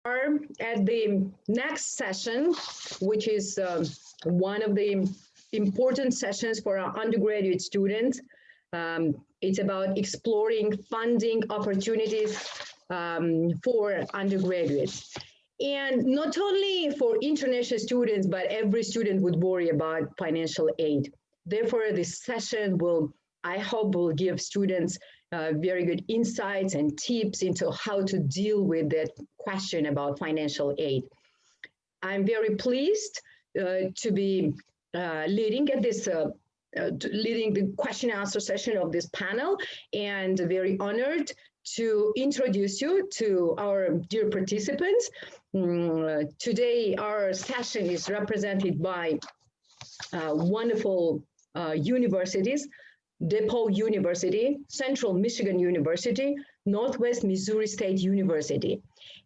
are at the next session, which is one of the important sessions for our undergraduate students. It's about exploring funding opportunities for undergraduates. And not only for international students, but every student would worry about financial aid. Therefore, this session will, I hope, will give students very good insights and tips into how to deal with that question about financial aid. I'm very pleased to be leading at this leading the question and answer session of this panel, and very honored to introduce you to our dear participants. Today, our session is represented by wonderful universities: DePaul University, Central Michigan University, Northwest Missouri State University.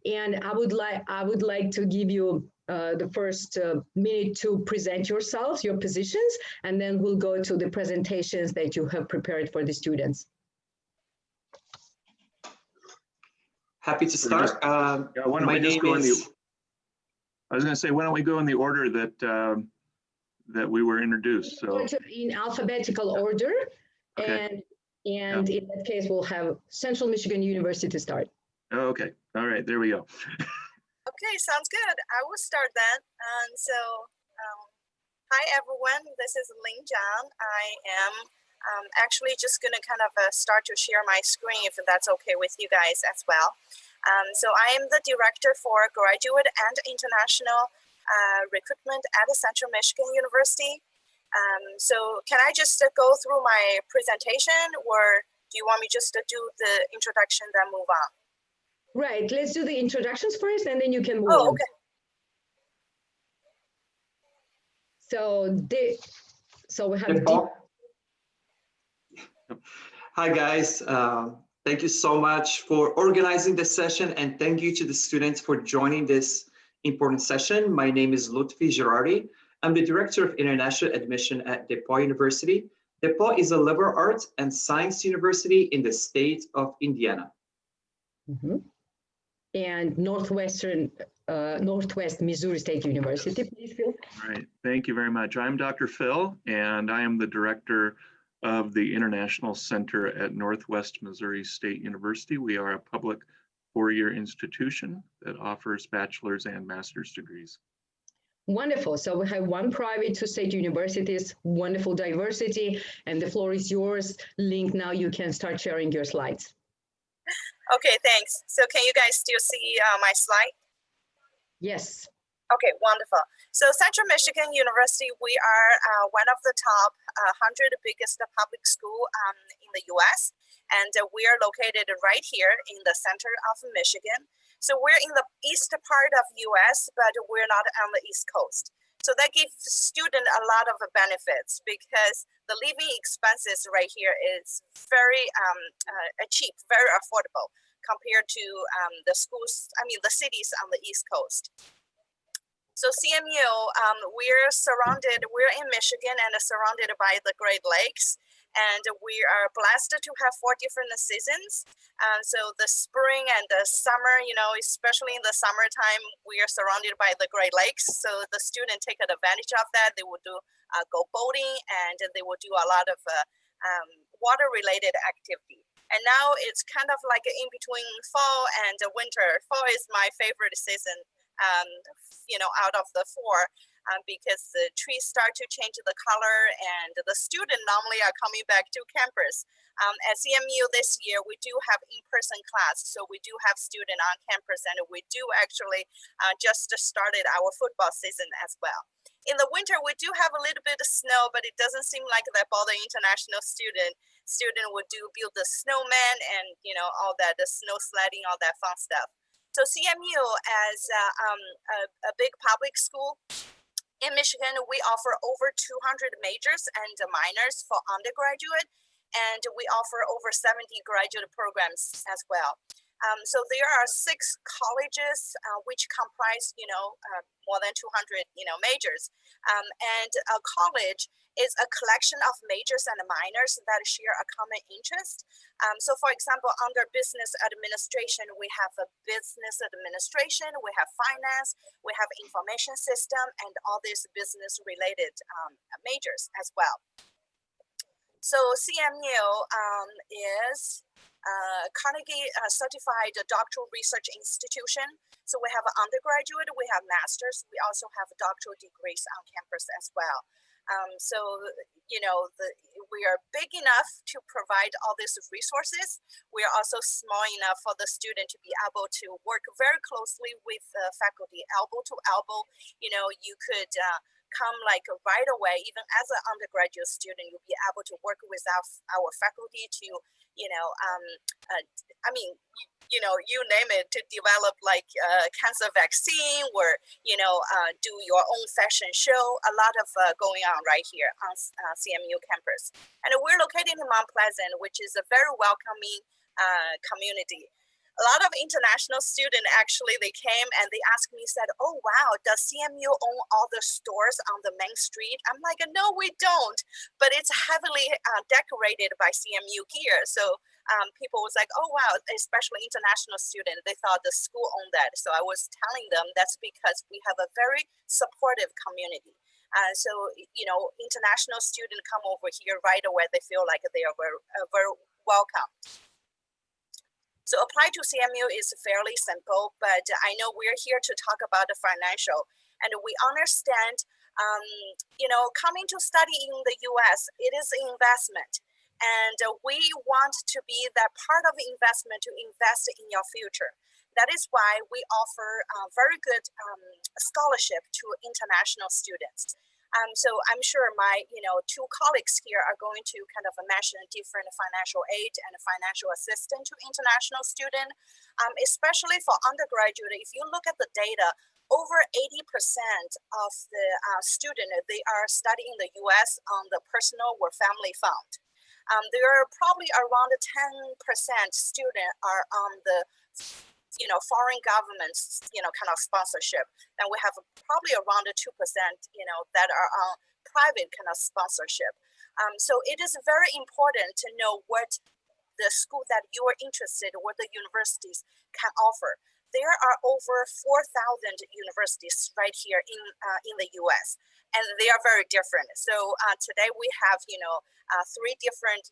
And I would like to give you the first minute to present yourselves, your positions, and then we'll go to the presentations that you have prepared for the students. Happy to start. Why don't we just go in the, I was going to say, why don't we go in the order that that we were introduced? So in alphabetical order, okay. And in that case, we'll have Central Michigan University to start. Oh, okay. All right. There we go. Okay, sounds good. I will start then. Hi everyone. This is Ling Zhang. I am actually just going to kind of start to share my screen, if that's okay with you guys as well. So I am the director for graduate and international recruitment at Central Michigan University. So can I just go through my presentation, or do you want me just to do the introduction then move on? Right, let's do the introductions first and then you can move on. Okay. So we have Hi guys, thank you so much for organizing this session, and thank you to the students for joining this important session. My name is Loutfi Jirari. I'm the Director of International Admission at DePauw University. DePauw is a liberal arts and science university in the state of Indiana. Mm-hmm. And Northwest Missouri State University, please, Phil. All right, thank you very much. I'm Dr. Phil, and I am the Director of the International Center at Northwest Missouri State University. We are a public four-year institution that offers bachelor's and master's degrees. Wonderful. So we have one private, two state universities, wonderful diversity, and the floor is yours. Ling, now you can start sharing your slides. Okay, thanks. So can you guys still see my slide? Yes. Okay, wonderful. So Central Michigan University, we are one of the top 100 biggest public school in the US, and we are located right here in the center of Michigan. So we're in the east part of US, but we're not on the East Coast. So that gives students a lot of benefits because the living expenses right here is very cheap, very affordable compared to the schools, the cities on the East Coast. So CMU, we're in Michigan and surrounded by the Great Lakes. And we are blessed to have 4 different seasons. So the spring and the summer, especially in the summertime, we are surrounded by the Great Lakes. So the students take advantage of that. They will do go boating, and they will do a lot of water-related activity. And now it's kind of like in between fall and winter. Fall is my favorite season, out of the 4. Because the trees start to change the color, and the students normally are coming back to campus. At CMU this year, we do have in-person class, so we do have students on campus, and we do actually just started our football season as well. In the winter, we do have a little bit of snow, but it doesn't seem like that bother international student. Student would build the snowman and all that, the snow sledding, all that fun stuff. So CMU, as a big public school, in Michigan, we offer over 200 majors and minors for undergraduate, and we offer over 70 graduate programs as well. So there are 6 colleges which comprise, more than 200, majors. And a college is a collection of majors and minors that share a common interest. So for example, under business administration, we have a business administration, we have finance, we have information system, and all these business related majors as well. So CMU is Carnegie certified doctoral research institution. So we have an undergraduate, we have masters, we also have doctoral degrees on campus as well. So, we are big enough to provide all these resources. We are also small enough for the student to be able to work very closely with the faculty, elbow to elbow. You could come like right away, even as an undergraduate student, you'll be able to work with our faculty to, you name it, to develop like cancer vaccine or, do your own fashion show. A lot of going on right here on CMU campus. And we're located in Mount Pleasant, which is a very welcoming community. A lot of international students actually, they came and they asked me, said, oh, wow, does CMU own all the stores on the main street? I'm like, no, we don't, but it's heavily decorated by CMU gear. So people was like, oh, wow, especially international students, they thought the school owned that. So I was telling them that's because we have a very supportive community. So, international students come over here right away. They feel like they are very welcome. So apply to CMU is fairly simple, but I know we're here to talk about the financial, and we understand, coming to study in the US, it is an investment, and we want to be that part of investment to invest in your future. That is why we offer very good scholarship to international students. So I'm sure my, 2 colleagues here are going to kind of mention different financial aid and financial assistance to international students, especially for undergraduate. If you look at the data, over 80% of the students, they are studying in the US on the personal or family fund. There are probably around 10% students are on the foreign governments, kind of sponsorship. Then we have probably around 2%, that are on private kind of sponsorship. So it is very important to know what the school that you are interested, what the universities can offer. There are over 4,000 universities right here in the US, and they are very different. So today we have, 3 different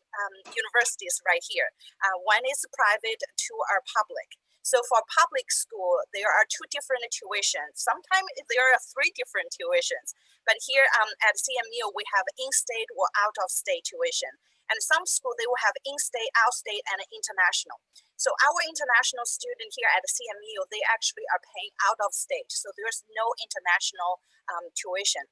universities right here. One is private, 2 are public. So for public school, there are 2 different tuitions. Sometimes there are 3 different tuitions. But here at CMU, we have in-state or out-of-state tuition. And some schools, they will have in-state, out-state, and international. So our international student here at CMU, they actually are paying out-of-state. So there's no international tuition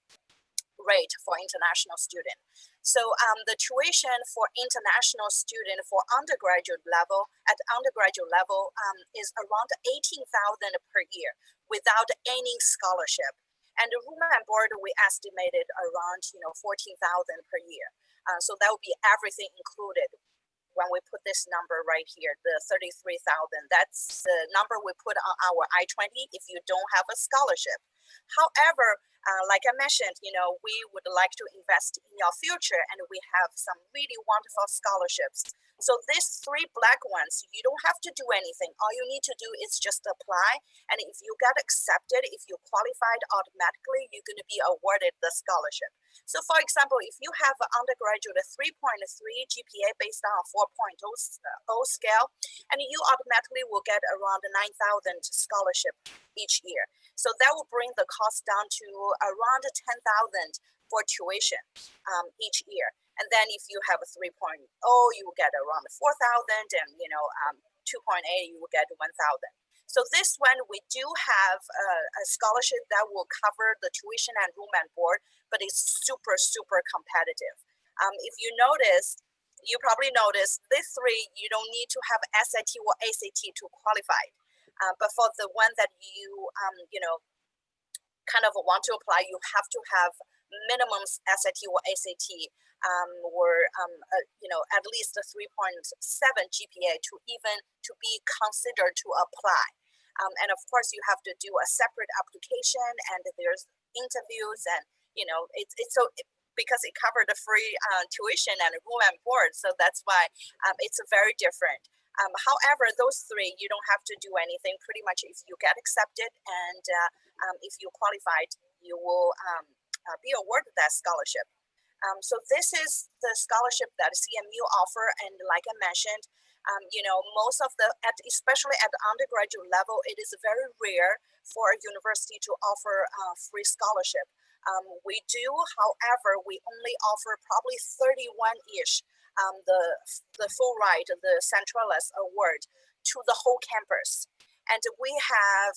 rate for international student. So the tuition for international student for undergraduate level, is around 18,000 per year without any scholarship. And the room and board, we estimated around 14,000 per year. So that would be everything included. When we put this number right here, the 33,000, that's the number we put on our I-20 if you don't have a scholarship. However, like I mentioned, we would like to invest in your future, and we have some really wonderful scholarships. So these 3 black ones, you don't have to do anything. All you need to do is just apply. And if you get accepted, if you qualified automatically, you're going to be awarded the scholarship. So for example, if you have an undergraduate 3.3 GPA based on a 4.0 scale, and you automatically will get around 9,000 scholarship each year. So that will bring the cost down to around 10,000 for tuition each year. And then if you have a 3.0, you will get around 4,000, and 2.8, you will get 1,000. So this one, we do have a scholarship that will cover the tuition and room and board, but it's super, super competitive. If you notice, you probably noticed these 3, you don't need to have SAT or ACT to qualify. But for the one that you, kind of want to apply, you have to have minimum SAT or ACT or at least a 3.7 GPA to be considered to apply. And of course, you have to do a separate application, and there's interviews, and because it covered the free tuition and room and board, so that's why it's very different. However, those three, you don't have to do anything. Pretty much, if you get accepted and if you qualified, you will be awarded that scholarship. So this is the scholarship that CMU offer, and like I mentioned, most of especially at the undergraduate level, it is very rare for a university to offer free scholarship. We do, however, we only offer probably 31-ish, the full ride, the Centralis Award to the whole campus. And we have,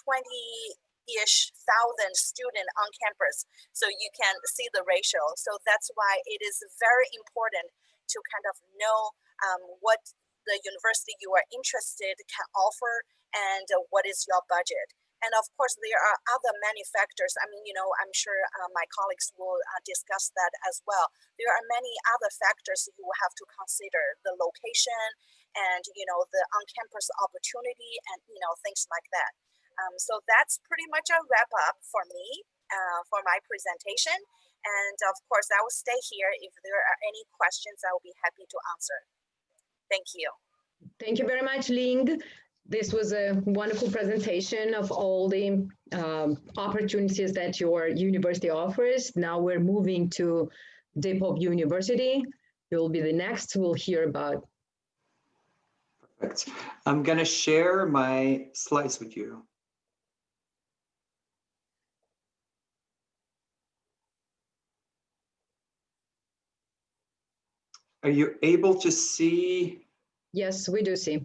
20-ish thousand students on campus. So you can see the ratio. So that's why it is very important to kind of know what the university you are interested can offer and what is your budget. And of course, there are other many factors. I mean, I'm sure my colleagues will discuss that as well. There are many other factors you will have to consider: the location and, the on-campus opportunity and, things like that. So that's pretty much a wrap up for me, for my presentation. And of course, I will stay here. If there are any questions, I will be happy to answer. Thank you. Thank you very much, Ling. This was a wonderful presentation of all the opportunities that your university offers. Now we're moving to DePauw University. You'll be the next we'll hear about. Perfect. I'm going to share my slides with you. Are you able to see? Yes, we do see.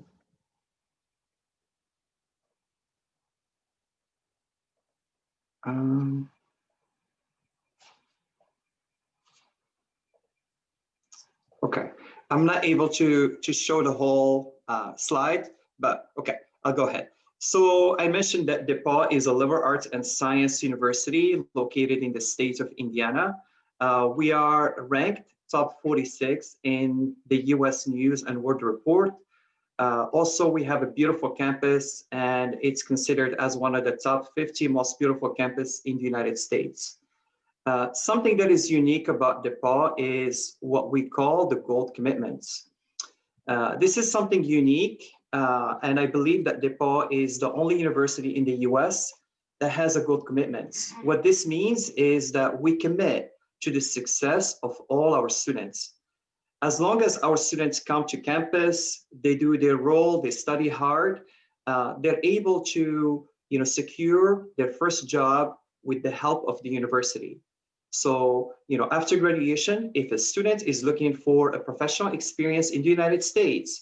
Okay, I'm not able to show the whole slide, but okay, I'll go ahead. So I mentioned that DePaul is a liberal arts and science university located in the state of Indiana. We are ranked top 46 in the US News and World Report. Also, we have a beautiful campus, and it's considered as one of the top 50 most beautiful campus in the United States. Something that is unique about DePaul is what we call the gold commitments. This is something unique, and I believe that DePaul is the only university in the US that has a gold commitment. What this means is that we commit to the success of all our students. As long as our students come to campus, they do their role, they study hard, they're able to secure their first job with the help of the university. So, after graduation, if a student is looking for a professional experience in the United States,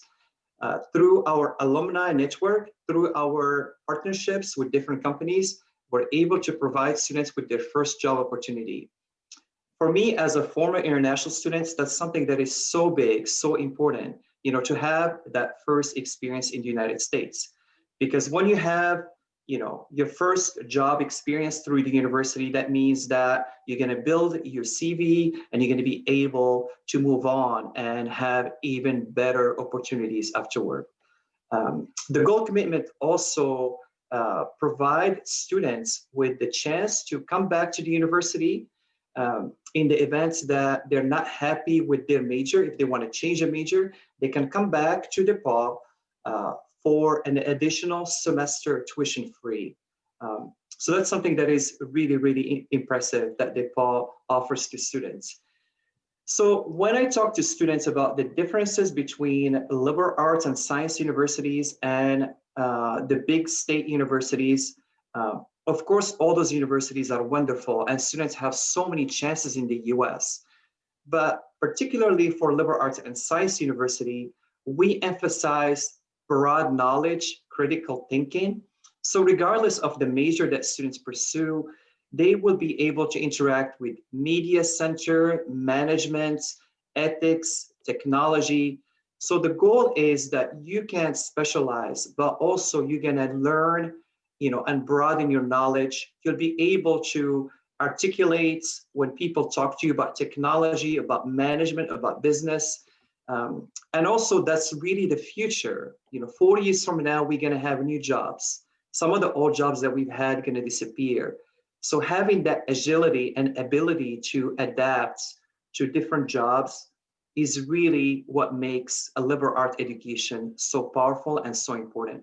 through our alumni network, through our partnerships with different companies, we're able to provide students with their first job opportunity. For me, as a former international student, that's something that is so big, so important, to have that first experience in the United States. Because when you have, your first job experience through the university, that means that you're going to build your CV and you're going to be able to move on and have even better opportunities afterward. The gold commitment also provide students with the chance to come back to the university in the event that they're not happy with their major. If they want to change a major, they can come back to DePaul for an additional semester tuition free. So that's something that is really, really impressive that DePaul offers to students. So when I talk to students about the differences between liberal arts and science universities and the big state universities, of course, all those universities are wonderful and students have so many chances in the US. But particularly for liberal arts and science university, we emphasize broad knowledge, critical thinking. So regardless of the major that students pursue, they will be able to interact with media center, management, ethics, technology. So the goal is that you can specialize, but also you're gonna learn, and broaden your knowledge. You'll be able to, articulate when people talk to you about technology, about management, about business. And also that's really the future. 4 years from now, we're gonna have new jobs. Some of the old jobs that we've had are gonna disappear. So having that agility and ability to adapt to different jobs is really what makes a liberal arts education so powerful and so important.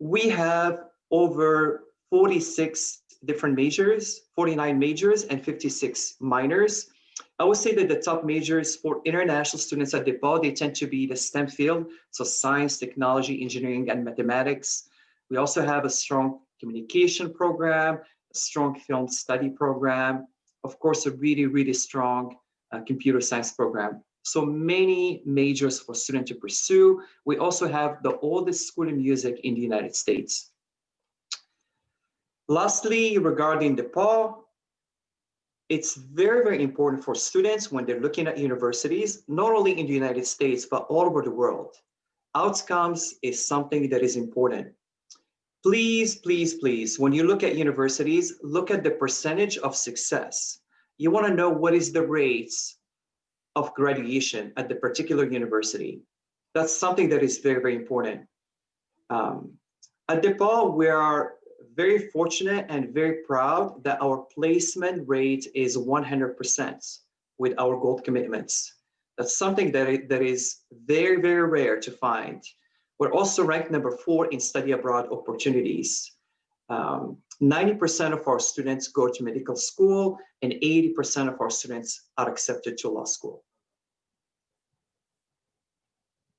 We have over 46 different majors, 49 majors and 56 minors. I would say that the top majors for international students at DePauw, they tend to be the STEM field, so science, technology, engineering, and mathematics. We also have a strong communication program, a strong film study program, of course, a really, really strong computer science program. So many majors for students to pursue. We also have the oldest school of music in the United States. Lastly, regarding DePauw, it's very, very important for students when they're looking at universities, not only in the United States, but all over the world. Outcomes is something that is important. Please, please, please, when you look at universities, look at the percentage of success. You want to know what is the rates of graduation at the particular university. That's something that is very, very important. At DePauw, we are very fortunate and very proud that our placement rate is 100% with our gold commitments. That's something that is very, very rare to find. We're also ranked number 4 in study abroad opportunities. 90% of our students go to medical school and 80% of our students are accepted to law school.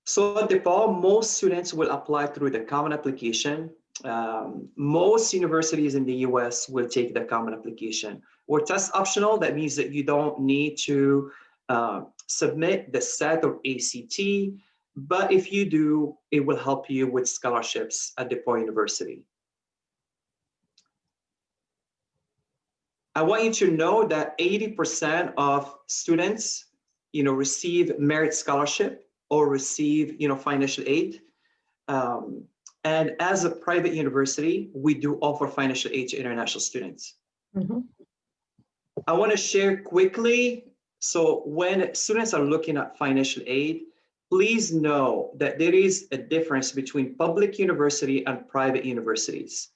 So at DePauw, most students will apply through the common application. Most universities in the US will take the common application. We're test optional. That means that you don't need to submit the SAT or ACT, but if you do, it will help you with scholarships at DePauw University. I want you to know that 80% of students, receive merit scholarship or receive, financial aid. And as a private university, we do offer financial aid to international students. Mm-hmm. I want to share quickly. So when students are looking at financial aid, please know that there is a difference between public university and private universities.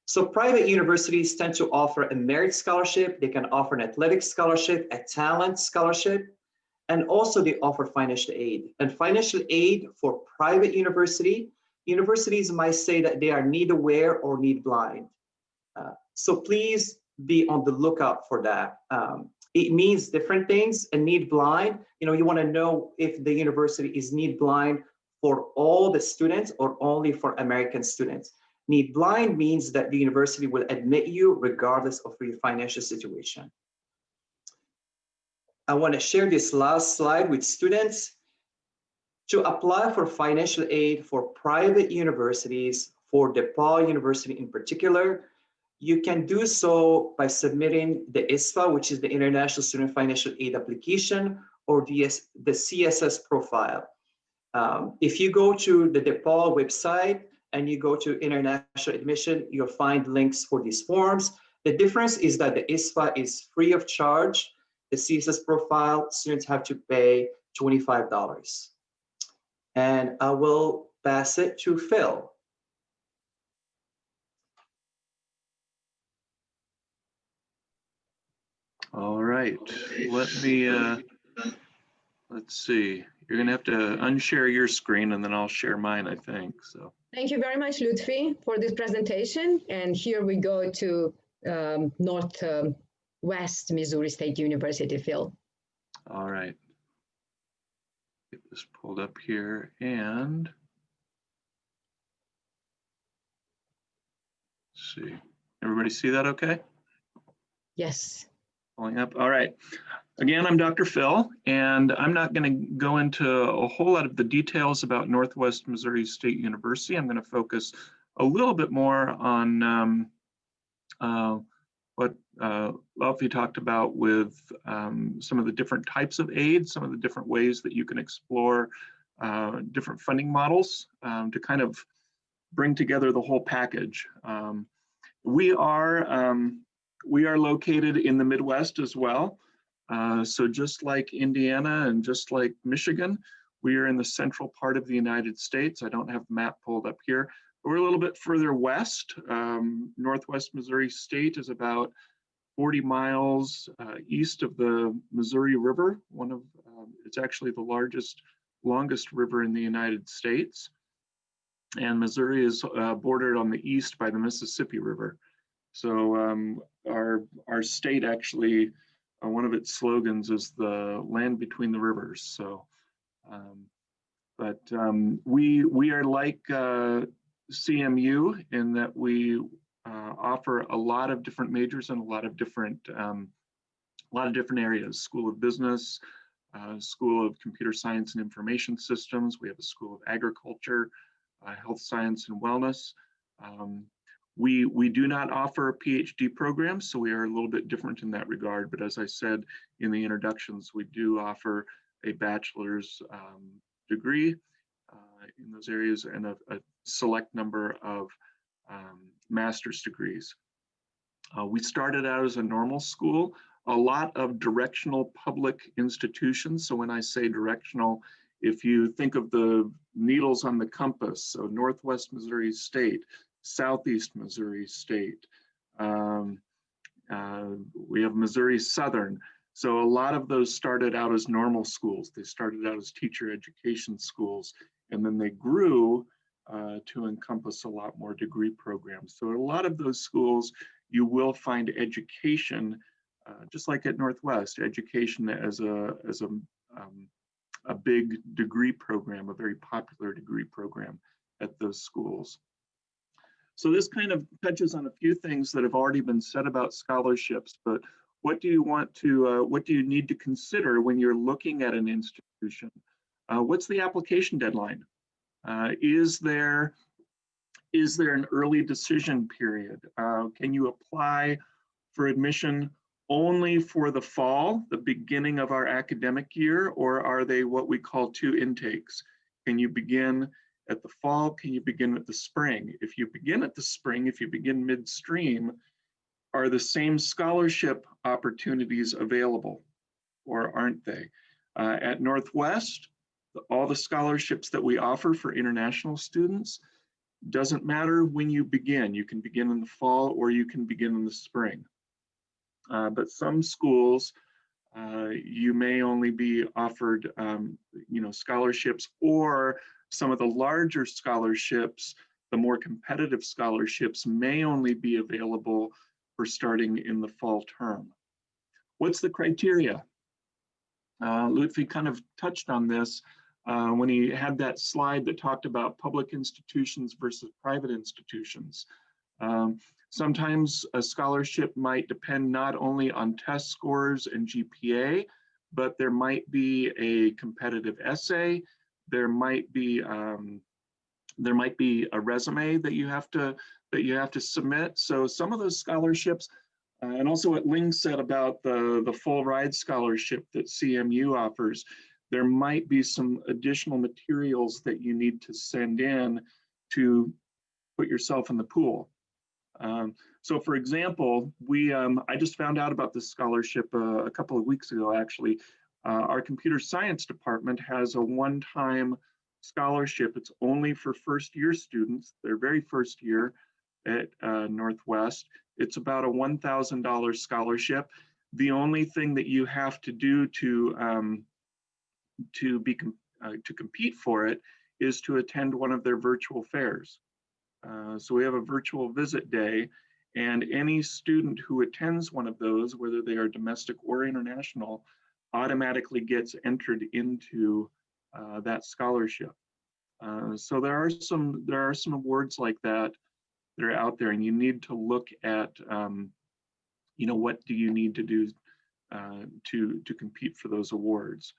So private universities tend to offer a merit scholarship. They can offer an athletic scholarship, a talent scholarship, and also they offer financial aid. And financial aid for private universities might say that they are need aware or need blind. So please be on the lookout for that. It means different things. And need blind, you want to know if the university is need blind for all the students or only for American students. Need blind means that the university will admit you regardless of your financial situation. I want to share this last slide with students. To apply for financial aid for private universities, for DePauw University in particular, you can do so by submitting the ISFA, which is the International Student Financial Aid Application, or the CSS profile. If you go to the DePauw website and you go to international admission, you'll find links for these forms. The difference is that the ISFA is free of charge. The CSS profile, students have to pay $25. And I will pass it to Phil. All right, let's see. You're gonna have to unshare your screen and then I'll share mine, I think, so. Thank you very much, Loutfi, for this presentation. And here we go to Northwest Missouri State University, Phil. All right. Get this pulled up here and let's see. Everybody see that okay? Yes. Pulling up. All right. Again, I'm Dr. Phil, and I'm not going to go into a whole lot of the details about Northwest Missouri State University. I'm going to focus a little bit more on what Loutfi talked about with some of the different types of aid, some of the different ways that you can explore different funding models to kind of bring together the whole package. We are we are located in the Midwest as well. So just like Indiana and just like Michigan, we are in the central part of the United States. I don't have the map pulled up here. We're a little bit further west. Northwest Missouri State is about 40 miles east of the Missouri River. It's actually the longest river in the United States. And Missouri is bordered on the east by the Mississippi River. So our state actually, one of its slogans is the land between the rivers. So, we are like CMU in that we offer a lot of different majors and a lot of different areas. School of Business, School of Computer Science and Information Systems. We have a School of Agriculture, Health Science and Wellness. We do not offer PhD programs, so we are a little bit different in that regard. But as I said in the introductions, we do offer a bachelor's degree in those areas and a select number of master's degrees. We started out as a normal school, a lot of directional public institutions. So when I say directional, if you think of the needles on the compass, so Northwest Missouri State, Southeast Missouri State, we have Missouri Southern. So a lot of those started out as normal schools. They started out as teacher education schools, and then they grew to encompass a lot more degree programs. So a lot of those schools, you will find education, just like at Northwest, education as a big degree program, a very popular degree program at those schools. So this kind of touches on a few things that have already been said about scholarships, but what do you need to consider when you're looking at an institution? What's the application deadline? Is there an early decision period? Can you apply for admission only for the fall, the beginning of our academic year, or are they what we call two intakes? Can you begin at the fall? Can you begin at the spring? If you begin at the spring, if you begin midstream, are the same scholarship opportunities available, or aren't they? At Northwest, all the scholarships that we offer for international students, doesn't matter when you begin. You can begin in the fall or you can begin in the spring. But some schools, you may only be offered scholarships, or some of the larger scholarships, the more competitive scholarships, may only be available for starting in the fall term. What's the criteria? Loutfi kind of touched on this when he had that slide that talked about public institutions versus private institutions. Sometimes a scholarship might depend not only on test scores and GPA, but there might be a competitive essay. There might be a resume that you have to submit. So some of those scholarships, and also what Ling said about the full ride scholarship that CMU offers, there might be some additional materials that you need to send in to put yourself in the pool. So for example, I just found out about this scholarship a couple of weeks ago, actually. Our computer science department has a one-time scholarship. It's only for first-year students, their very first year at Northwest. It's about a $1,000 scholarship. The only thing that you have to do to compete for it is to attend one of their virtual fairs. So we have a virtual visit day, and any student who attends one of those, whether they are domestic or international, automatically gets entered into that scholarship. So there are some awards like that that are out there, and you need to look at what do you need to do to compete for those awards.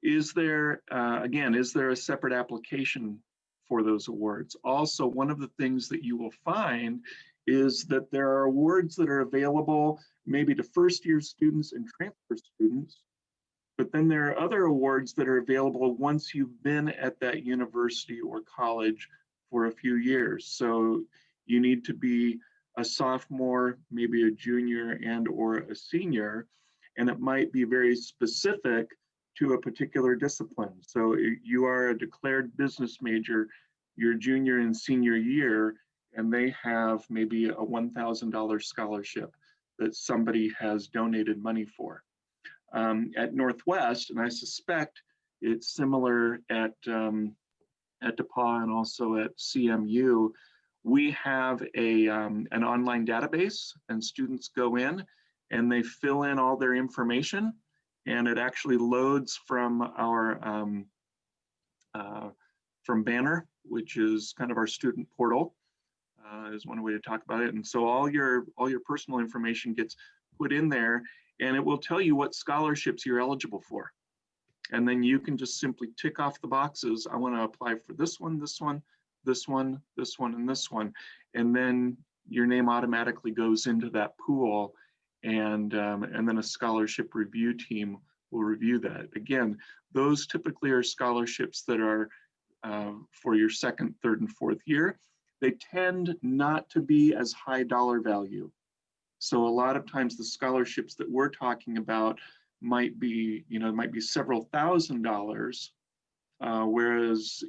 Is there a separate application for those awards? Also, one of the things that you will find is that there are awards that are available maybe to first-year students and transfer students, but then there are other awards that are available once you've been at that university or college for a few years. So you need to be a sophomore, maybe a junior and or a senior, and it might be very specific to a particular discipline. So you are a declared business major your junior and senior year, and they have maybe a $1,000 scholarship that somebody has donated money for. At Northwest, and I suspect it's similar at DePauw and also at CMU, we have an online database, and students go in and they fill in all their information, and it actually loads from our from Banner, which is kind of our student portal, is one way to talk about it. And so all your personal information gets put in there, and it will tell you what scholarships you're eligible for. And then you can just simply tick off the boxes. I want to apply for this one, this one, this one, this one, and this one. And then your name automatically goes into that pool, and then a scholarship review team will review that. Again, those typically are scholarships that are for your second, third, and fourth year. They tend not to be as high dollar value. So a lot of times the scholarships that we're talking about might be, might be several $1,000s, whereas,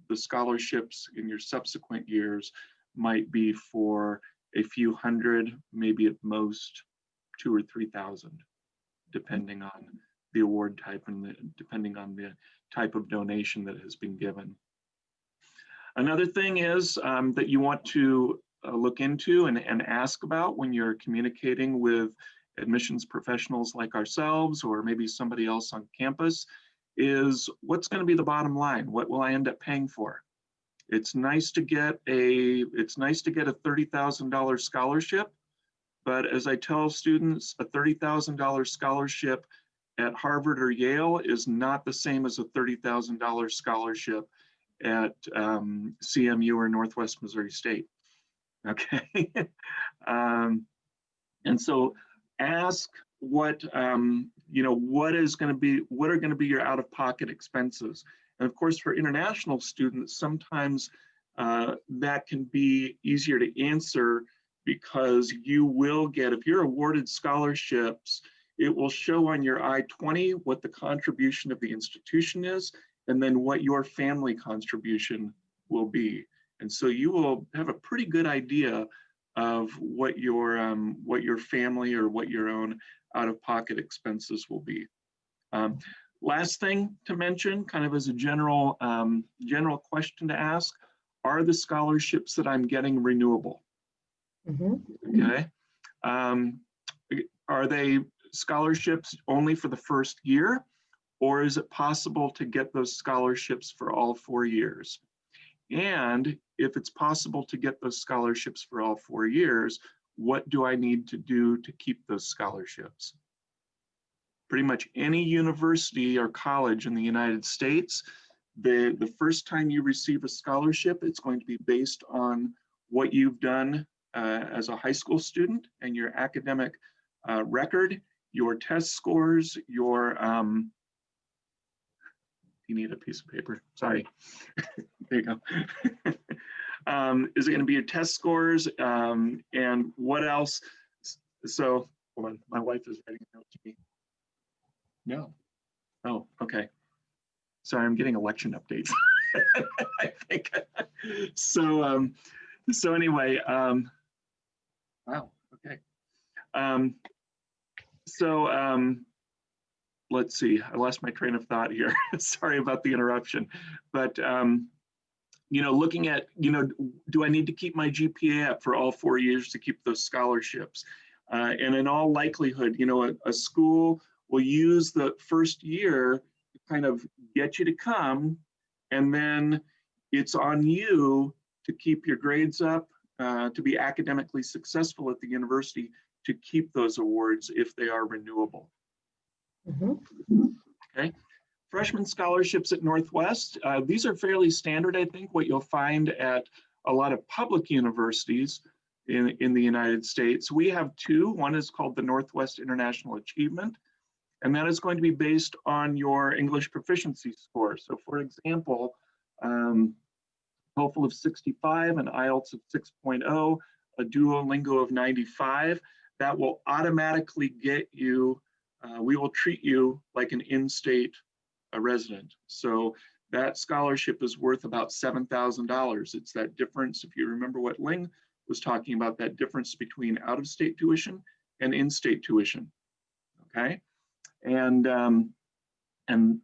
the scholarships in your subsequent years might be for a few hundred, maybe at most 2,000 or 3,000, depending on the award type and depending on the type of donation that has been given. Another thing is that you want to look into and ask about when you're communicating with admissions professionals like ourselves, or maybe somebody else on campus, is what's going to be the bottom line? What will I end up paying for? It's nice to get a $30,000 scholarship, but as I tell students, a $30,000 scholarship at Harvard or Yale is not the same as a $30,000 scholarship at CMU or Northwest Missouri State. Okay, and so ask what what are going to be your out-of-pocket expenses. And of course, for international students, sometimes that can be easier to answer, because you will get, if you're awarded scholarships, it will show on your I-20 what the contribution of the institution is, and then what your family contribution will be. And so you will have a pretty good idea of what your family or what your own out-of-pocket expenses will be. Last thing to mention, kind of as a general question to ask, are the scholarships that I'm getting renewable? Mm-hmm. Okay. Are they scholarships only for the first year, or is it possible to get those scholarships for all 4 years? And if it's possible to get those scholarships for all 4 years, what do I need to do to keep those scholarships? Pretty much any university or college in the United States, the first time you receive a scholarship, it's going to be based on what you've done as a high school student and your academic record, your test scores, your, you need a piece of paper, sorry. There you go. Is it going to be your test scores, and what else? So, hold on, my wife is writing a note to me. No. Oh, okay. Sorry, I'm getting election updates. I think. So, so anyway, wow, okay. Let's see, I lost my train of thought here. Sorry about the interruption. But, looking at, do I need to keep my GPA up for all 4 years to keep those scholarships? And in all likelihood, a school will use the first year to kind of get you to come, and then it's on you to keep your grades up, to be academically successful at the university, to keep those awards if they are renewable. Mm-hmm. Okay, freshman scholarships at Northwest. These are fairly standard, I think, what you'll find at a lot of public universities in the United States. We have two. One is called the Northwest International Achievement, and that is going to be based on your English proficiency score. So for example, TOEFL of 65 and IELTS of 6.0 a Duolingo of 95, that will automatically get you, we will treat you like an in-state resident. So that scholarship is worth about $7,000. It's that difference, if you remember what Ling was talking about, that difference between out-of-state tuition and in-state tuition, okay? And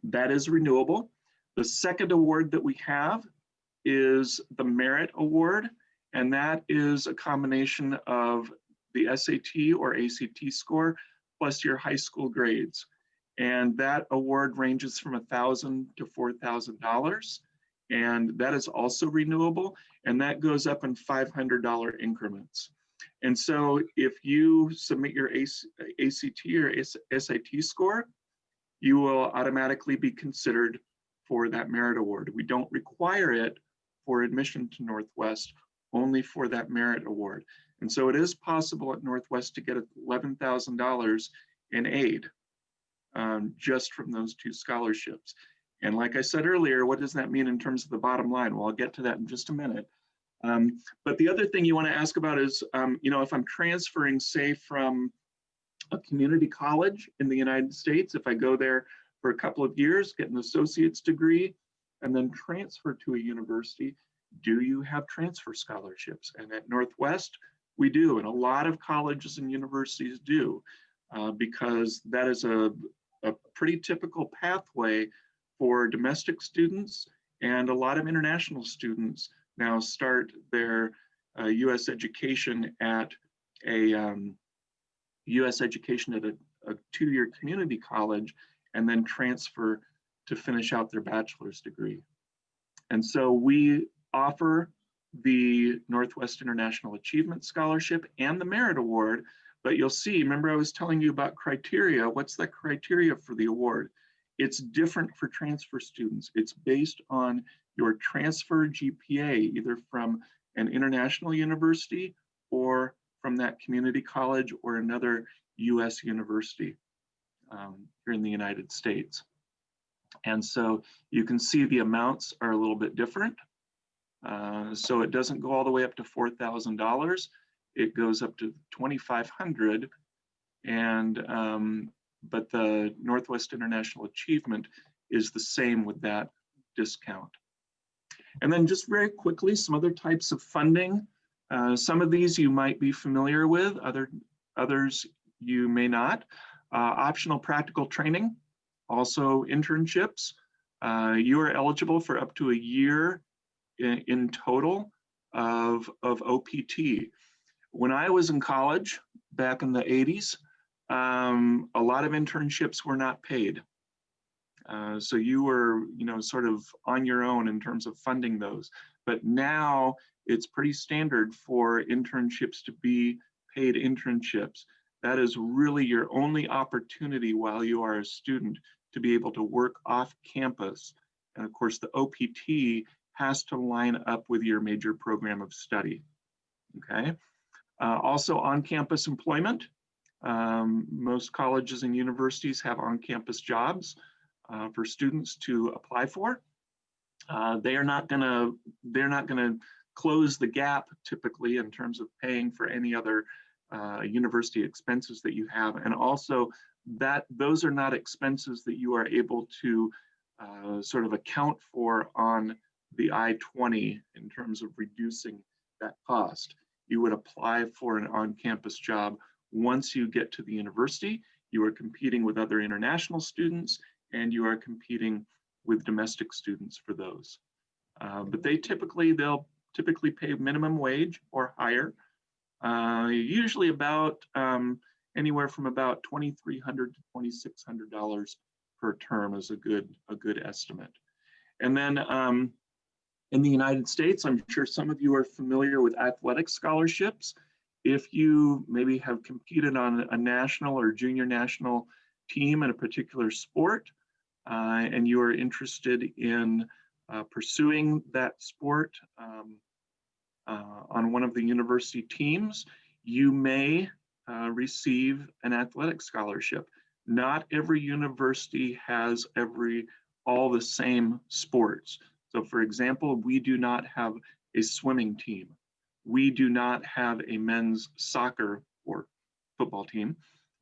that is renewable. The second award that we have is the Merit Award, and that is a combination of the SAT or ACT score plus your high school grades. And that award ranges from $1,000 to $4,000. And that is also renewable, and that goes up in $500 increments. And so if you submit your ACT or SAT score, you will automatically be considered for that Merit Award. We don't require it for admission to Northwest, only for that Merit Award. And so it is possible at Northwest to get $11,000 in aid just from those two scholarships. And like I said earlier, what does that mean in terms of the bottom line? Well, I'll get to that in just a minute. But the other thing you want to ask about is, you know, if I'm transferring, say, from a community college in the United States, if I go there for a couple of years, get an associate's degree, and then transfer to a university, do you have transfer scholarships? And at Northwest, we do, and a lot of colleges and universities do, because that is a pretty typical pathway for domestic students, and a lot of international students now start their U.S. education at a U.S. education at a two-year community college, and then transfer to finish out their bachelor's degree. And so we offer the Northwest International Achievement Scholarship and the Merit Award, but you'll see, remember I was telling you about criteria. What's the criteria for the award? It's different for transfer students. It's based on your transfer GPA, either from an international university or from that community college or another US university here in the United States. And so you can see the amounts are a little bit different. So it doesn't go all the way up to $4,000. It goes up to $2,500, and but the Northwest International Achievement is the same with that discount. And then just very quickly, some other types of funding. Some of these you might be familiar with, others you may not. Optional practical training, also internships. You are eligible for up to a year in total of OPT. When I was in college back in the 80s, a lot of internships were not paid. So you were, you know, sort of on your own in terms of funding those. But now it's pretty standard for internships to be paid internships. That is really your only opportunity while you are a student to be able to work off campus. And of course, the OPT has to line up with your major program of study, okay? Also on-campus employment. Most colleges and universities have on-campus jobs for students to apply for. They're not gonna close the gap typically in terms of paying for any other university expenses that you have, and also that those are not expenses that you are able to sort of account for on the I-20 in terms of reducing that cost. You would apply for an on-campus job once you get to the university. You are competing with other international students, and you are competing with domestic students for those. But they'll typically pay minimum wage or higher, usually about anywhere from about $2,300 to $2,600 per term is a good estimate. And then in the United States, I'm sure some of you are familiar with athletic scholarships. If you maybe have competed on a national or junior national team in a particular sport, and you are interested in pursuing that sport on one of the university teams, you may receive an athletic scholarship. Not every university has all the same sports. So for example, we do not have a swimming team. we do not have a men's soccer or football team,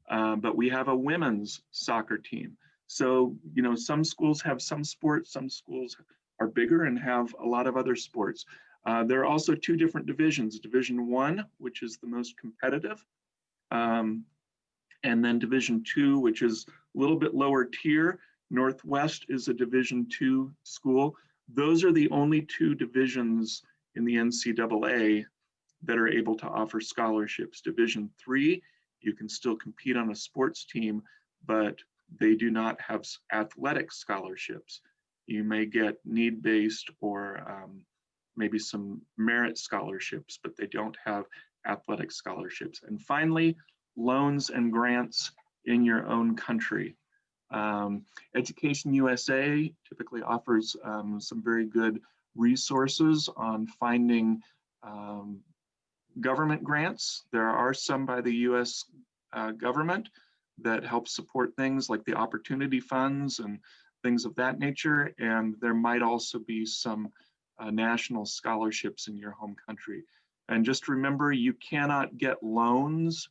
but we have a women's soccer team. So, you know, some schools have some sports, some schools are bigger and have a lot of other sports. There are also two different divisions, Division 1, which is the most competitive, and then Division 2, which is a little bit lower tier. Northwest is a Division 2 school. Those are the only two divisions in the NCAA that are able to offer scholarships. Division 3, you can still compete on a sports team, but they do not have athletic scholarships. You may get need-based or maybe some merit scholarships, but they don't have athletic scholarships. And finally, loans and grants in your own country. Education USA typically offers some very good resources on finding government grants. There are some by the US government that help support things like the opportunity funds and things of that nature. And there might also be some national scholarships in your home country. And just remember, you cannot get loans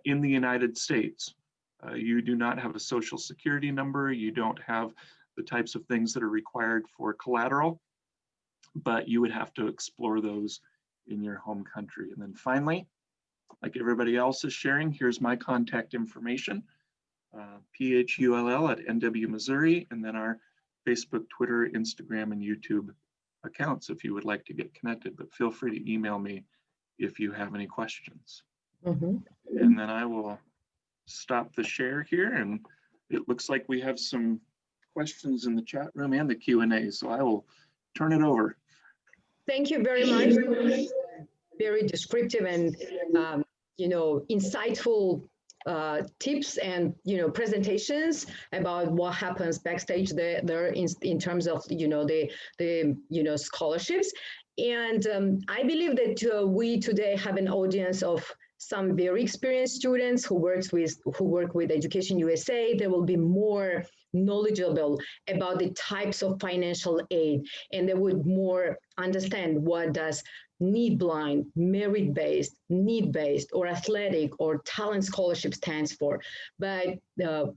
in the United States. You do not have a social security number. You don't have the types of things that are required for collateral, but you would have to explore those in your home country. And then finally, like everybody else is sharing, here's my contact information, PHULL@NW Missouri, and then our Facebook, Twitter, Instagram, and YouTube accounts if you would like to get connected, but feel free to email me if you have any questions. And then I will stop the share here, and it looks like we have some questions in the chat room and the Q&A, so I will turn it over. Thank you very much. Very descriptive and you know, insightful tips and, you know, presentations about what happens backstage there in terms of, you know, the you know, scholarships. And I believe that we today have an audience of some very experienced students who work with Education USA. They will be more knowledgeable about the types of financial aid, and they would more understand what does need-blind, merit-based, need-based, or athletic or talent scholarship stands for. But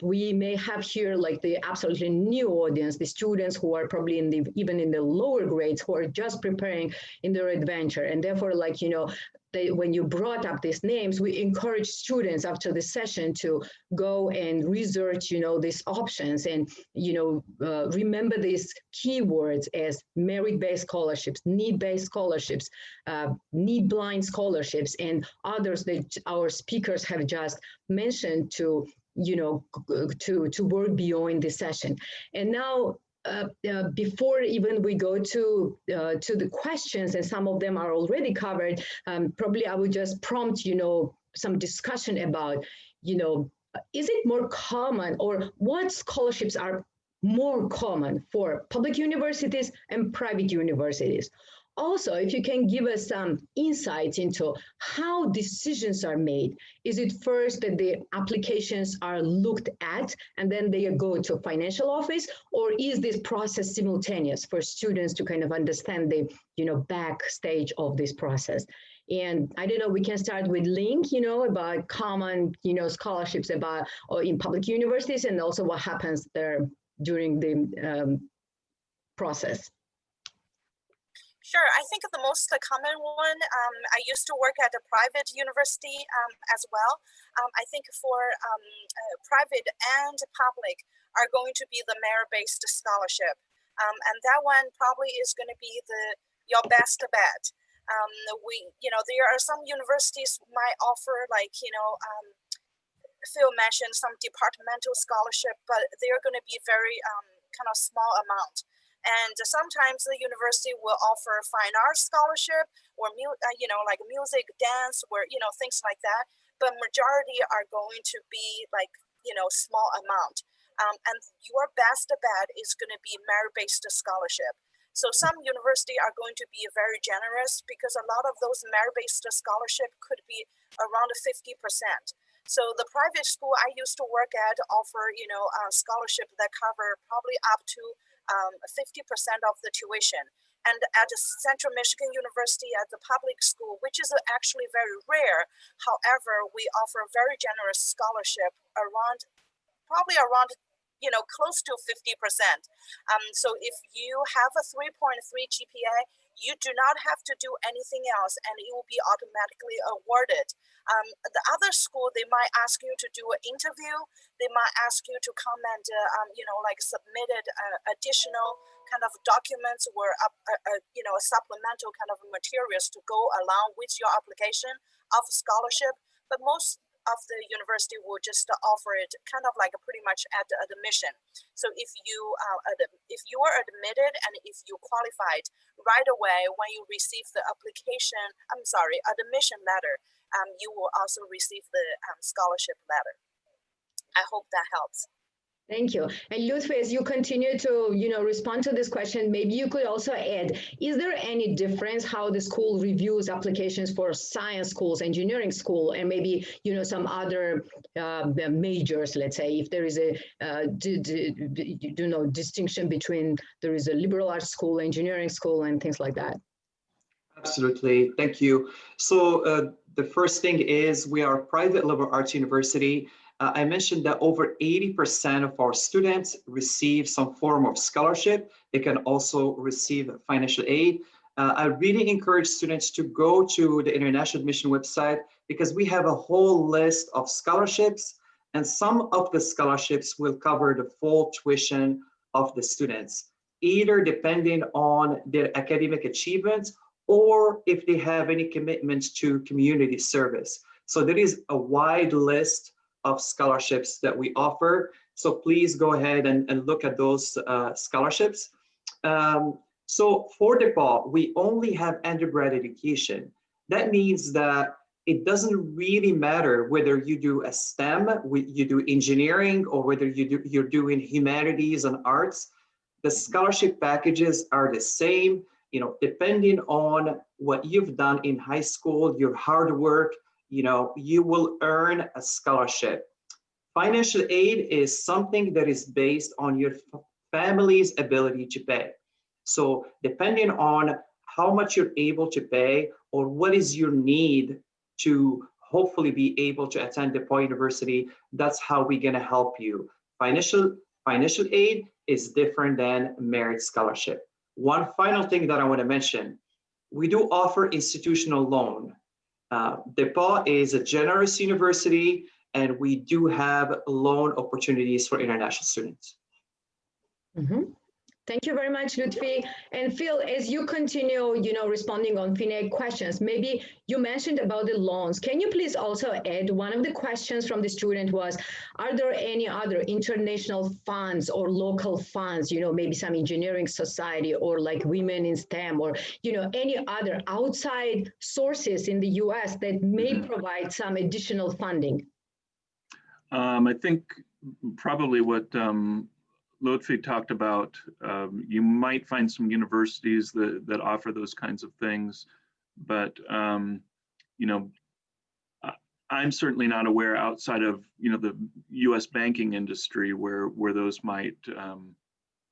we may have here like the absolutely new audience, the students who are probably even in the lower grades, who are just preparing in their adventure. And therefore, like, you know, when you brought up these names, we encourage students after the session to go and research, you know, these options and, you know, remember these keywords as merit-based scholarships, need-based scholarships, need-blind scholarships, and others that our speakers have just mentioned to, you know, to work beyond the session. And now, before even we go to the questions, and some of them are already covered, probably I would just prompt, you know, some discussion about, you know, is it more common, or what scholarships are more common for public universities and private universities? Also, if you can give us some insights into how decisions are made. Is it first that the applications are looked at and then they go to financial office, or is this process simultaneous for students to kind of understand the, you know, backstage of this process? And I don't know, we can start with Ling, you know, about common, you know, scholarships about or in public universities, and also what happens there during the process. Sure, I think the most common one, I used to work at a private university as well. I think for private and public are going to be the merit-based scholarship. And that one probably is going to be your best bet. You know, there are some universities might offer, like, you know, Phil mentioned some departmental scholarship, but they're going to be very kind of small amount. And sometimes the university will offer fine arts scholarship or, you know, like music, dance, or, you know, things like that. But majority are going to be like, you know, small amount. And your best bet is going to be merit-based scholarship. So some university are going to be very generous because a lot of those merit-based scholarship could be around 50%. So the private school I used to work at offer, you know, scholarship that cover probably up to 50% of the tuition. And at Central Michigan University, at the public school, which is actually very rare, however, we offer a very generous scholarship around, probably around, close to 50%. So if you have a 3.3 GPA, you do not have to do anything else, and it will be automatically awarded. The other school, they might ask you to do an interview. They might ask you to come and, submitted additional kind of documents or, a supplemental kind of materials to go along with your application of scholarship. But most of the university will just offer it kind of like pretty much at the admission. So if you are admitted and if you qualified right away when you receive the admission letter, you will also receive the scholarship letter. I hope that helps. Thank you. And Loutfi, as you continue to, respond to this question, maybe you could also add, is there any difference how the school reviews applications for science schools, engineering school, and maybe, some other majors, let's say, if there is a, distinction between there is a liberal arts school, engineering school, and things like that? Absolutely. Thank you. So the first thing is we are a private liberal arts university. I mentioned that over 80% of our students receive some form of scholarship. They can also receive financial aid. I really encourage students to go to the International Admission website because we have a whole list of scholarships, and some of the scholarships will cover the full tuition of the students, either depending on their academic achievements or if they have any commitments to community service. So there is a wide list of scholarships that we offer. So please go ahead and look at those scholarships. So for DePaul, we only have undergrad education. That means that it doesn't really matter whether you do a STEM, you do engineering, or whether you're doing humanities and arts. The scholarship packages are the same, depending on what you've done in high school, your hard work, you will earn a scholarship. Financial aid is something that is based on your family's ability to pay. So depending on how much you're able to pay or what is your need to hopefully be able to attend DePauw University, that's how we're gonna help you. Financial aid is different than merit scholarship. One final thing that I wanna mention, we do offer institutional loan. DePaul is a generous university, and we do have loan opportunities for international students. Mm-hmm. Thank you very much, Loutfi. And Phil, as you continue, responding on FINEG questions, maybe you mentioned about the loans. Can you please also add, one of the questions from the student was, are there any other international funds or local funds, maybe some engineering society or like women in STEM or, any other outside sources in the US that may provide some additional funding? I think probably what Loutfi talked about, you might find some universities that offer those kinds of things, but I'm certainly not aware outside of the U.S. banking industry where those might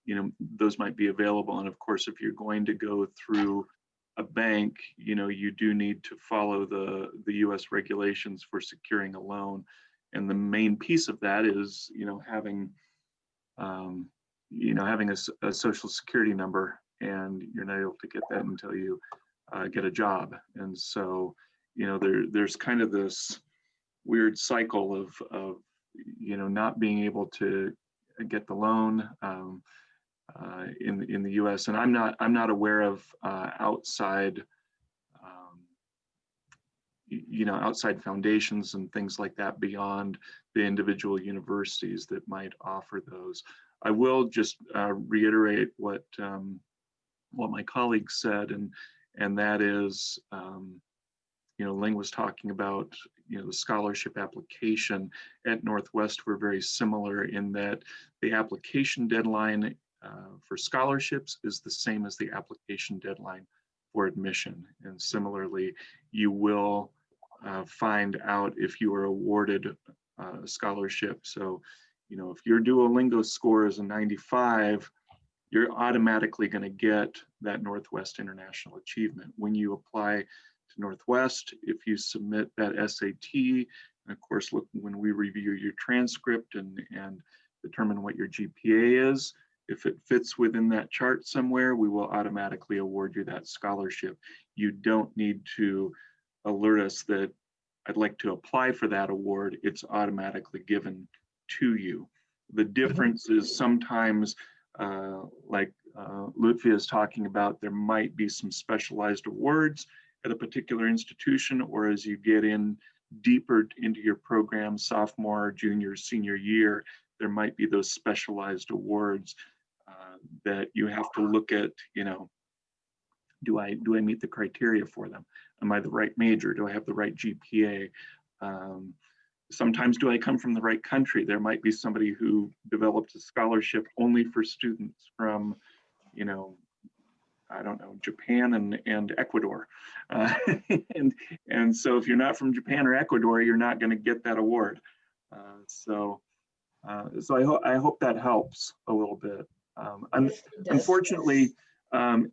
be available. And of course, if you're going to go through a bank, you do need to follow the U.S. regulations for securing a loan, and the main piece of that is having having a social security number, and you're not able to get that until you get a job. And so, there's kind of this weird cycle of not being able to get the loan in the U.S. And I'm not aware of outside outside foundations and things like that beyond the individual universities that might offer those. I will just reiterate what my colleague said, and that is, Ling was talking about, the scholarship application at Northwest. We're very similar in that the application deadline for scholarships is the same as the application deadline for admission. And similarly, you will find out if you are awarded a scholarship. So, if your Duolingo score is a 95, you're automatically going to get that Northwest International Achievement. When you apply to Northwest, if you submit that SAT, and of course, look, when we review your transcript and determine what your GPA is, if it fits within that chart somewhere, we will automatically award you that scholarship. You don't need to alert us that I'd like to apply for that award. It's automatically given to you. The difference is sometimes, like Loutfi is talking about, there might be some specialized awards at a particular institution, or as you get in deeper into your program, sophomore, junior, senior year, there might be those specialized awards that you have to look at, you know, do I meet the criteria for them? Am I the right major? Do I have the right GPA? Sometimes do I come from the right country? There might be somebody who developed a scholarship only for students from, you know, I don't know, Japan and Ecuador. And so if you're not from Japan or Ecuador, you're not going to get that award. So I hope that helps a little bit. Unfortunately,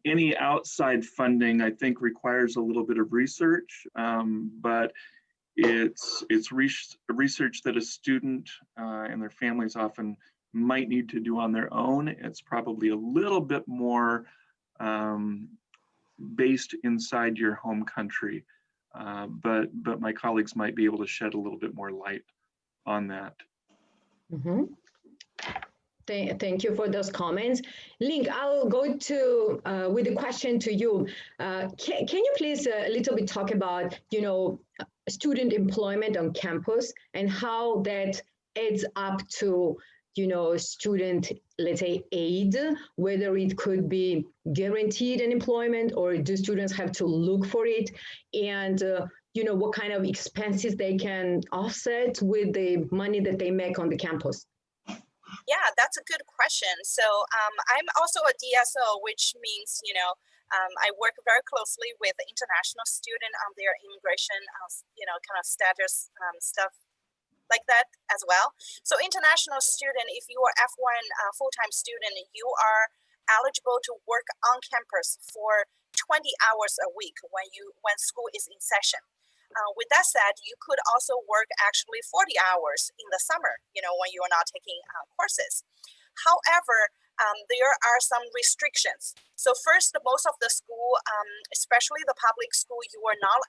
any outside funding, I think, requires a little bit of research, but it's research that a student and their families often might need to do on their own. It's probably a little bit more based inside your home country, but my colleagues might be able to shed a little bit more light on that. Mm-hmm. Thank you for those comments. Ling, I'll go to with a question to you. Can you please a little bit talk about, you know, student employment on campus and how that adds up to, you know, student, let's say, aid, whether it could be guaranteed an employment or do students have to look for it, and you know, what kind of expenses they can offset with the money that they make on the campus? Yeah, that's a good question. So I'm also a DSO, which means, you know, I work very closely with international student on their immigration, you know, kind of status stuff like that as well. So international student, if you are F1 full-time student, you are eligible to work on campus for 20 hours a week when school is in session. With that said, you could also work actually 40 hours in the summer, you know, when you're not taking courses. However, there are some restrictions. So first, most of the school, especially the public school, you are not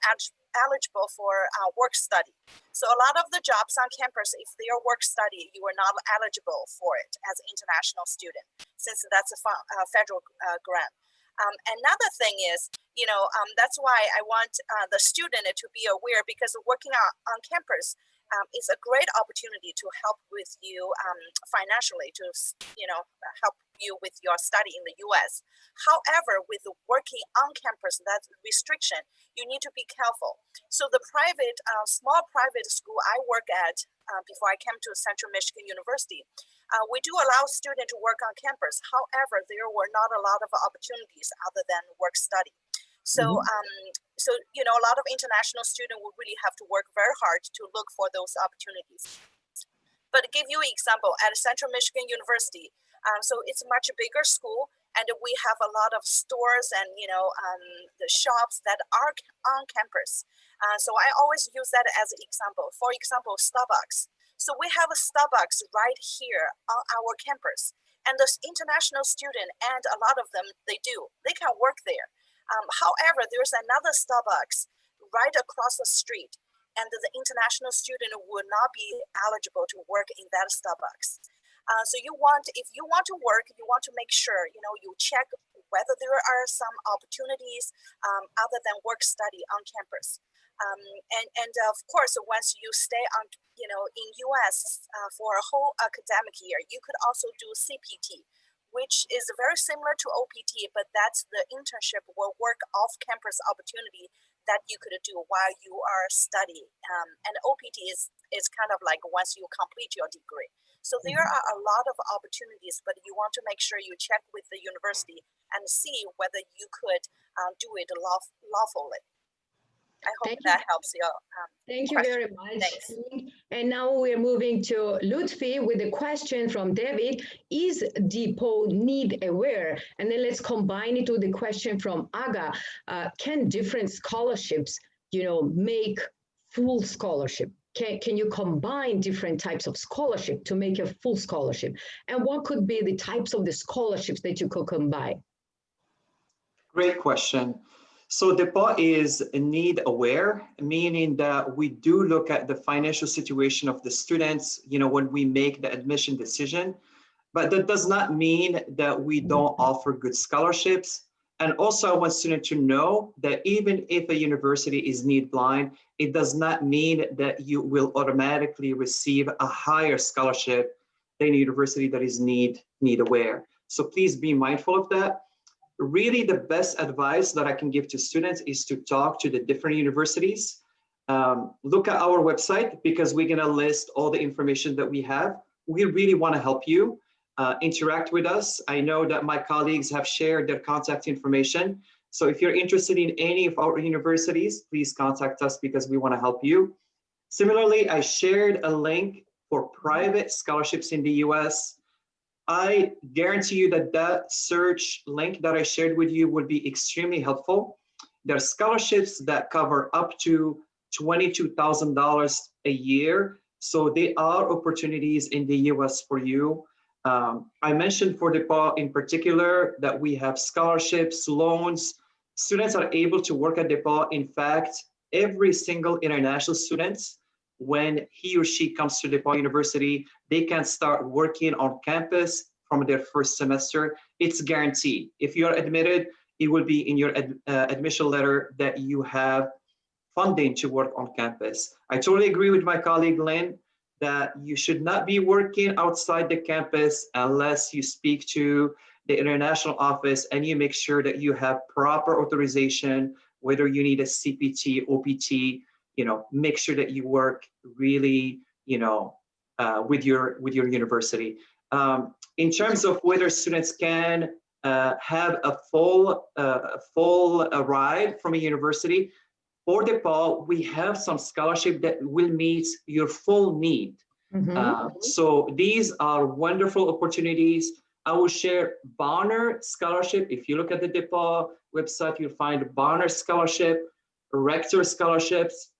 eligible for work study. So a lot of the jobs on campus, if they are work study, you are not eligible for it as an international student, since that's a federal grant. Another thing is, you know, that's why I want the student to be aware, because working on campus is a great opportunity to help with you financially, to, you know, help you with your study in the US. However, with working on campus, that restriction, you need to be careful. So the private, small private school I work at before I came to Central Michigan University, we do allow students to work on campus. However, there were not a lot of opportunities other than work study. So, so you know, a lot of international students will really have to work very hard to look for those opportunities. But to give you an example, at Central Michigan University, so it's a much bigger school, and we have a lot of stores and, you know, the shops that are on campus. So I always use that as an example. For example, Starbucks. So we have a Starbucks right here on our campus, and the international student, and a lot of them, they can work there. However, there's another Starbucks right across the street, and the international student will not be eligible to work in that Starbucks. So if you want to work, you want to make sure, you know, you check whether there are some opportunities other than work study on campus. And of course, once you stay on, you know, in US for a whole academic year, you could also do CPT, which is very similar to OPT, but that's the internship or work off-campus opportunity that you could do while you are studying. And OPT is kind of like once you complete your degree. So there are a lot of opportunities, but you want to make sure you check with the university and see whether you could do it lawfully. I hope that helps you. Thank you very much. Thanks. And now we're moving to Loutfi with a question from David. Is DePauw need aware? And then let's combine it with the question from Aga. Can different scholarships, make full scholarship? Can you combine different types of scholarship to make a full scholarship? And what could be the types of the scholarships that you could combine? Great question. So DePauw is need aware, meaning that we do look at the financial situation of the students, when we make the admission decision, but that does not mean that we don't offer good scholarships. And also I want students to know that even if a university is need blind, it does not mean that you will automatically receive a higher scholarship than a university that is need aware. So please be mindful of that. Really, the best advice that I can give to students is to talk to the different universities. Look at our website because we're going to list all the information that we have. We really want to help you. Interact with us. I know that my colleagues have shared their contact information. So if you're interested in any of our universities, please contact us because we want to help you. Similarly, I shared a link for private scholarships in the US. I guarantee you that that search link that I shared with you would be extremely helpful. There are scholarships that cover up to $22,000 a year. So there are opportunities in the US for you. I mentioned for DePauw in particular that we have scholarships, loans. Students are able to work at DePauw. In fact, every single international student, when he or she comes to DePauw University, they can start working on campus from their first semester. It's guaranteed. If you are admitted, it will be in your admission letter that you have funding to work on campus. I totally agree with my colleague Ling that you should not be working outside the campus unless you speak to the international office and you make sure that you have proper authorization, whether you need a CPT, OPT, make sure that you work really, with your university. In terms of whether students can have a full ride from a university, for DePaul, we have some scholarship that will meet your full need. So these are wonderful opportunities. I will share Bonner Scholarship. If you look at the DePaul website, you'll find Bonner Scholarship, Rector Scholarships.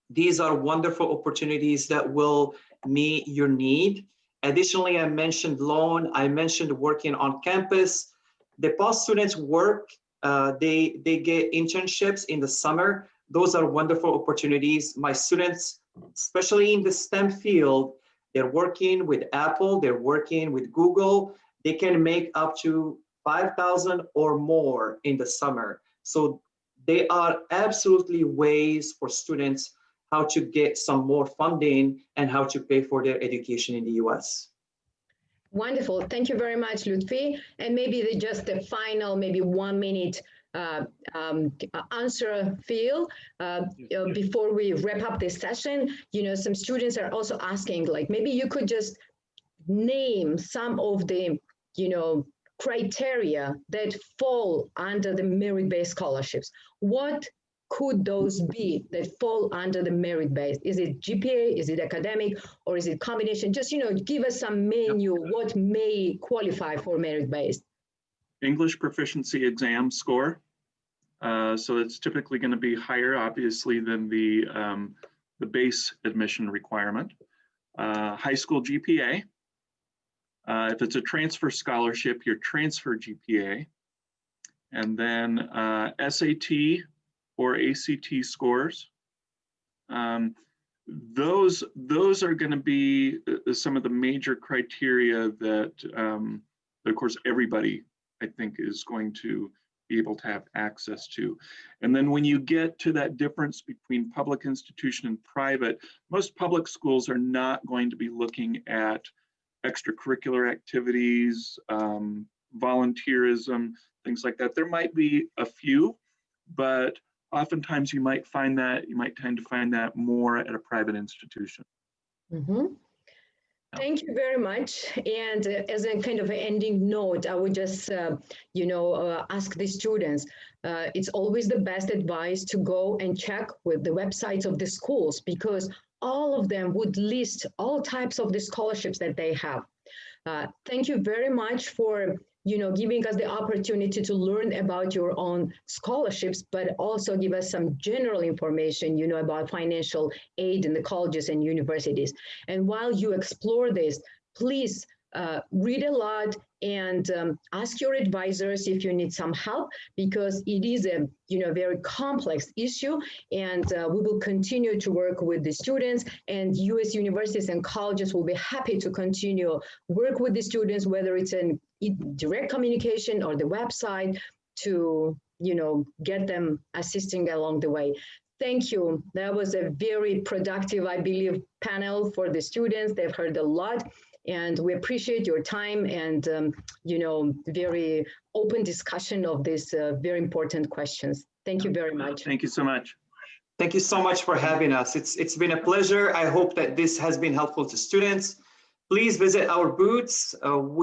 These are wonderful opportunities that will meet your need. Additionally, I mentioned loan. I mentioned working on campus. DePaul students work. They get internships in the summer. Those are wonderful opportunities. My students, especially in the STEM field, they're working with Apple, they're working with Google. They can make up to $5,000 or more in the summer. So they are absolutely ways for students how to get some more funding and how to pay for their education in the US. Wonderful. Thank you very much, Loutfi. And maybe just the final, maybe 1 minute answer, Phil, before we wrap up this session. Some students are also asking, like, maybe you could just name some of the, criteria that fall under the merit-based scholarships. What could those be that fall under the merit-based? Is it GPA, is it academic, or is it combination? Just, give us some menu, what may qualify for merit-based. English proficiency exam score. So it's typically going to be higher, obviously, than the base admission requirement. High school GPA. If it's a transfer scholarship, your transfer GPA. And then SAT or ACT scores. Those are going to be some of the major criteria that, of course, everybody, I think, is going to be able to have access to. And then when you get to that difference between public institution and private, most public schools are not going to be looking at extracurricular activities, volunteerism, things like that. There might be a few, but oftentimes you might tend to find that more at a private institution. Thank you very much. And as a kind of an ending note, I would just, ask the students, it's always the best advice to go and check with the websites of the schools, because all of them would list all types of the scholarships that they have. Thank you very much for giving us the opportunity to learn about your own scholarships, but also give us some general information, about financial aid in the colleges and universities. And while you explore this, please read a lot and ask your advisors if you need some help, because it is a very complex issue, and we will continue to work with the students, and U.S. universities and colleges will be happy to continue work with the students, whether it's in direct communication or the website, to get them assisting along the way. Thank you. That was a very productive, I believe, panel for the students. They've heard a lot. And we appreciate your time and, very open discussion of these very important questions. Thank you very much. Thank you so much. Thank you so much for having us. It's been a pleasure. I hope that this has been helpful to students. Please visit our booths.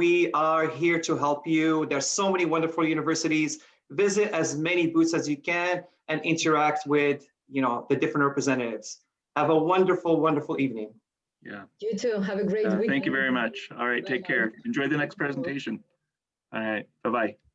We are here to help you. There's so many wonderful universities. Visit as many booths as you can and interact with, the different representatives. Have a wonderful, wonderful evening. Yeah. You too. Have a great week. Thank you very much. All right. Take care. Enjoy the next presentation. All right. Bye-bye.